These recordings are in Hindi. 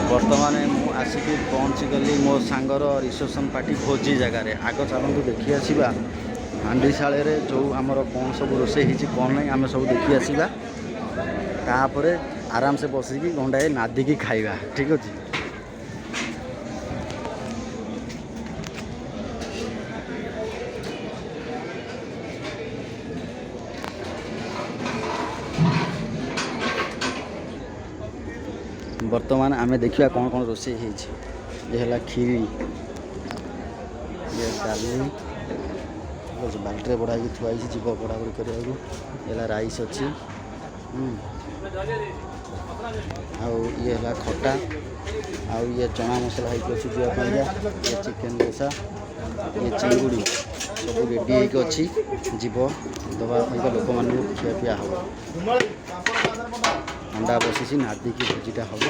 बर्तमान मु आसिक पहुँचीगली मो सांगर रिसेप्शन पार्टी भोजी जगार आग चलतु देखी आसवा हांडी शाले जो आमर कौन सब रोसे कौन ना आम सब देखी आसवा तापर आराम से बसिकी गंडाए नादिकी खाइबा ठीक अच्छे। बर्तमान आमे देखिया कौन कौन रोसे है खीरी ये डाली बाल्टी बढ़ा थुआई जीव बड़ाबड़ी कर राइस अच्छी ये खटा आउ ये चना मसला होगी जीवाई ये चिकेन कषा ये चिंगुड़ी सब रेडी होगी जीव दवाई लोक मान खिया पिया हम अंडा बसी नादिकी भोजीटा हम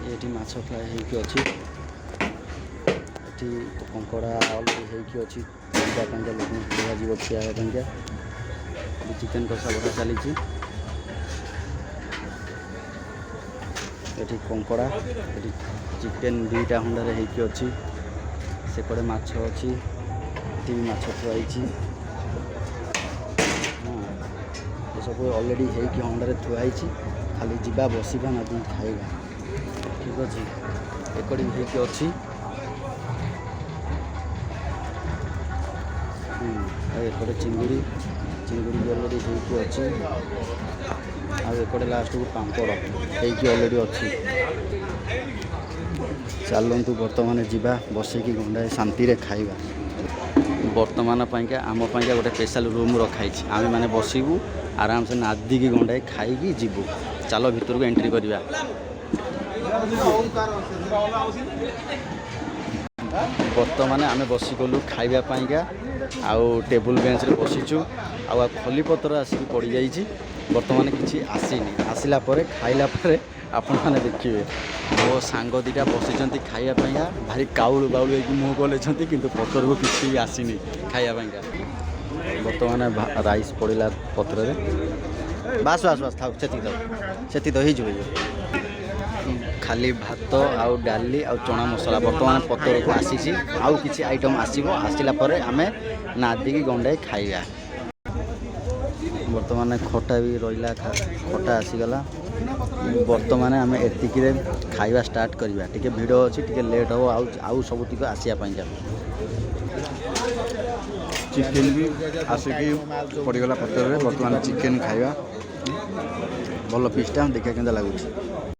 ये माछ फ्राए होती कंकड़ा अलरेडी होती लोक दिजाव खाया चिकेन कषा बड़ा चली कंकड़ा चिकेन दुईटा हंडारे होती सेपटे माछ अच्छी माछ थुआई सब अलरेडी होगी हंडारे थुआई खाली जीवा बसवा नदी खाइबा ठीक अच्छे एकड़ी होगी अच्छी एपटे चिंगुड़ी अलरेडी होगी अच्छी आकड़े लास्ट को पापड़ होगी अलरेडी अच्छी चलतु बर्तमान जीवा बसैकी गंडाए शांति खाइबा बर्तमान आम गोटे स्पेशल रूम रखाई आम मैंने बसबू आराम से नादिकी गंडाए खाई जीवु चलो भीतर को एंट्री करवा बर्तमान आम बसीगलु खाइबापा आउ टेबुल बेंच रे बसीचु आ खलीपत्र आसिक पड़ जाइए बर्तमान किसी आसीनी आसला खाइला आपण मैंने देखिए मो सांग दीटा बसी खाइबापा भारी काउलू बाउलू मुँह कले कि पतर को किसी आसीनी खाइबापा बर्तमान राइस पड़ा पत्र बास बास बास था से हो खाली भात आउ डाली आउ चना मसला बर्तमान पतर को आसी आउ किसी आइटम आसला आम नादिकी गंडाए खाइबा बर्तमान खटा भी रहा खटा आसीगला बर्तमान आम एतिक खाइबा स्टार्ट करवा टी भिड़ अच्छी टी लेट हो आउ सबुतिक आसवाई चिकेन भी आसिकी पड़गला पतर बर्तमान चिकेन खाइबा भल पीसटा देखा के लगुच।